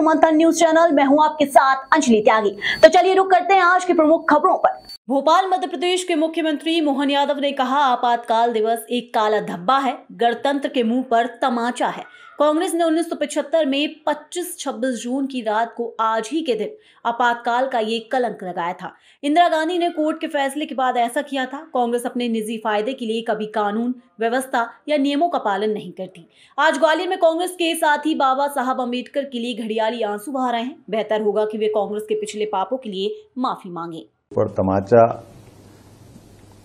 मंथन news channel में हूं आपके साथ अंजलि त्यागी। तो चलिए रुक करते हैं आज की प्रमुख खबरों पर। भोपाल मध्य प्रदेश के मुख्यमंत्री मोहन यादव ने कहा, आपातकाल दिवस एक काला धब्बा है, गणतंत्र के मुंह पर तमाचा है। कांग्रेस ने 1975 में 25-26 जून की रात को आज ही के दिन आपातकाल का ये कलंक लगाया था। इंदिरा गांधी ने कोर्ट के फैसले के बाद ऐसा किया था। कांग्रेस अपने निजी फायदे के लिए कभी कानून व्यवस्था या नियमों का पालन नहीं करती। आज ग्वालियर में कांग्रेस के साथी बाबा साहब अम्बेडकर के लिए घड़ियाली आंसू बहा रहे हैं। बेहतर होगा कि वे कांग्रेस के पिछले पापों के लिए माफी मांगे। पर तमाचा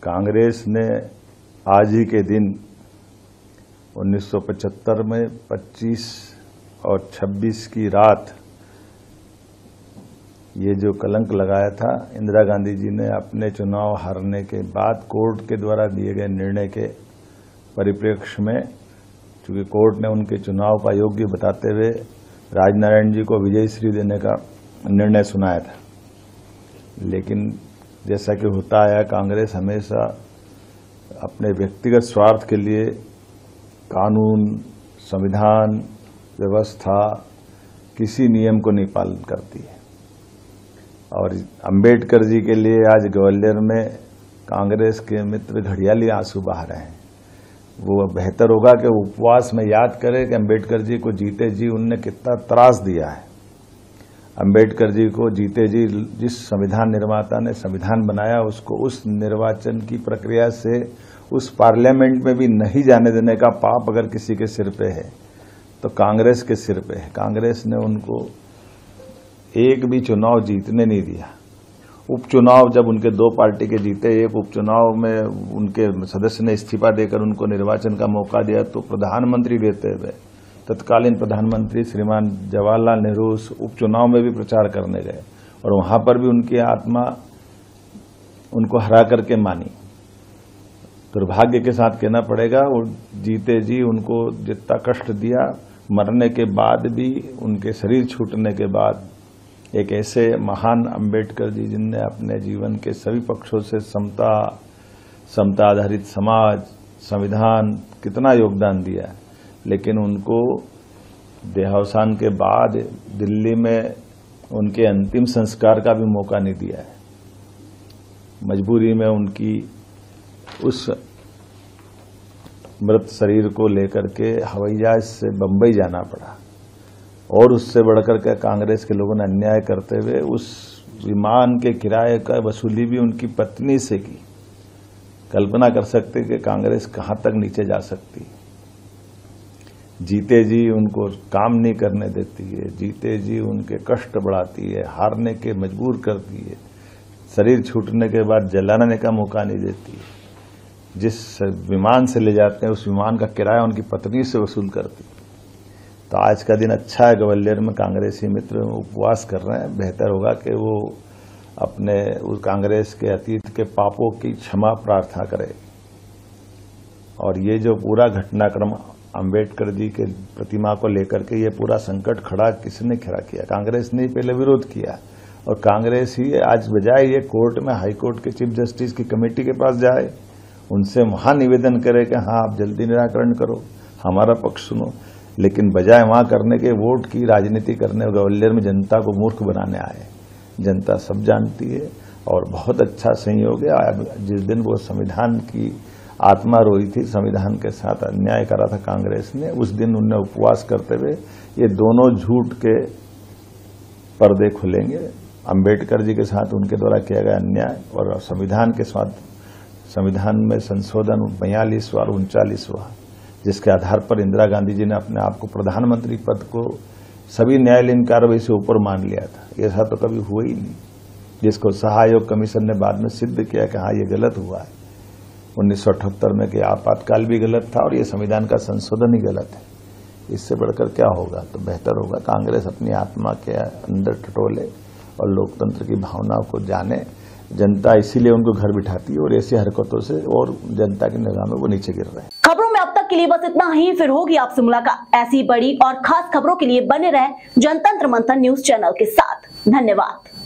कांग्रेस ने आज ही के दिन 1975 में 25 और 26 की रात ये जो कलंक लगाया था, इंदिरा गांधी जी ने अपने चुनाव हारने के बाद कोर्ट के द्वारा दिए गए निर्णय के परिप्रेक्ष्य में, चूंकि कोर्ट ने उनके चुनाव को अयोग्य बताते हुए राजनारायण जी को विजयी श्री देने का निर्णय सुनाया था। लेकिन जैसा कि होता आया, कांग्रेस हमेशा अपने व्यक्तिगत स्वार्थ के लिए कानून, संविधान, व्यवस्था, किसी नियम को नहीं पालन करती है। और अंबेडकर जी के लिए आज ग्वालियर में कांग्रेस के मित्र घड़ियाली आंसू बहा रहे हैं। वो बेहतर होगा कि उपवास में याद करें कि अंबेडकर जी को जीते जी उनने कितना त्रास दिया है। अंबेडकर जी को जीते जी जिस संविधान निर्माता ने संविधान बनाया, उसको उस निर्वाचन की प्रक्रिया से उस पार्लियामेंट में भी नहीं जाने देने का पाप अगर किसी के सिर पे है तो कांग्रेस के सिर पे है। कांग्रेस ने उनको एक भी चुनाव जीतने नहीं दिया। उपचुनाव जब उनके दो पार्टी के जीते, एक उपचुनाव में उनके सदस्य ने इस्तीफा देकर उनको निर्वाचन का मौका दिया, तो प्रधानमंत्री रहते हुए तत्कालीन प्रधानमंत्री श्रीमान जवाहरलाल नेहरू उस उपचुनाव में भी प्रचार करने गए और वहां पर भी उनकी आत्मा उनको हरा करके मानी। दुर्भाग्य के साथ कहना पड़ेगा, वो जीते जी उनको जितना कष्ट दिया, मरने के बाद भी, उनके शरीर छूटने के बाद, एक ऐसे महान अंबेडकर जी जिनने अपने जीवन के सभी पक्षों से समता आधारित समाज, संविधान, कितना योगदान दिया, लेकिन उनको देहावसान के बाद दिल्ली में उनके अंतिम संस्कार का भी मौका नहीं दिया है। मजबूरी में उनकी उस मृत शरीर को लेकर के हवाई जहाज से बंबई जाना पड़ा और उससे बढ़कर के कांग्रेस के लोगों ने अन्याय करते हुए उस विमान के किराए का वसूली भी उनकी पत्नी से की। कल्पना कर सकते कि कांग्रेस कहां तक नीचे जा सकती। जीते जी उनको काम नहीं करने देती है, जीते जी उनके कष्ट बढ़ाती है, हारने के मजबूर करती है, शरीर छूटने के बाद जलाने का मौका नहीं देती है। जिस विमान से ले जाते हैं उस विमान का किराया उनकी पत्नी से वसूल करती। तो आज का दिन अच्छा है, ग्वालियर में कांग्रेसी मित्र उपवास कर रहे हैं। बेहतर होगा कि वो अपने उस कांग्रेस के अतीत के पापों की क्षमा प्रार्थना करें। और ये जो पूरा घटनाक्रम अंबेडकर जी के प्रतिमा को लेकर के ये पूरा संकट खड़ा किसने खड़ा किया? कांग्रेस ने पहले विरोध किया और कांग्रेस ही आज बजाय ये कोर्ट में, हाई कोर्ट के चीफ जस्टिस की कमेटी के पास जाए, उनसे वहां निवेदन करे कि हाँ आप जल्दी निराकरण करो, हमारा पक्ष सुनो, लेकिन बजाय वहां करने के वोट की राजनीति करने, ग्वालियर में जनता को मूर्ख बनाने आए। जनता सब जानती है और बहुत अच्छा संयोग है। जिस दिन वो संविधान की आत्मा रोई थी, संविधान के साथ अन्याय करा था कांग्रेस ने, उस दिन उन्हें उपवास करते हुए ये दोनों झूठ के पर्दे खुलेंगे। अंबेडकर जी के साथ उनके द्वारा किया गया अन्याय और संविधान के साथ, संविधान में संशोधन 42वां और 39वां, जिसके आधार पर इंदिरा गांधी जी ने अपने आप को प्रधानमंत्री पद को सभी न्यायालयीन कार्रवाई से ऊपर मान लिया था। ऐसा तो कभी हुआ ही नहीं, जिसको सहायोग कमीशन ने बाद में सिद्ध किया कि हाँ ये गलत हुआ है 1978 में, कि आपातकाल भी गलत था और ये संविधान का संशोधन ही गलत है। इससे बढ़कर क्या होगा? तो बेहतर होगा कांग्रेस अपनी आत्मा के अंदर टटोले और लोकतंत्र की भावना को जाने। जनता इसीलिए उनको घर बिठाती है और ऐसी हरकतों से और जनता की निगाह में वो नीचे गिर रहे हैं। खबरों में अब तक के लिए बस इतना ही। फिर होगी आपसे मुलाकात ऐसी बड़ी और खास खबरों के लिए बने रहे जनतंत्र मंथन न्यूज चैनल के साथ। धन्यवाद।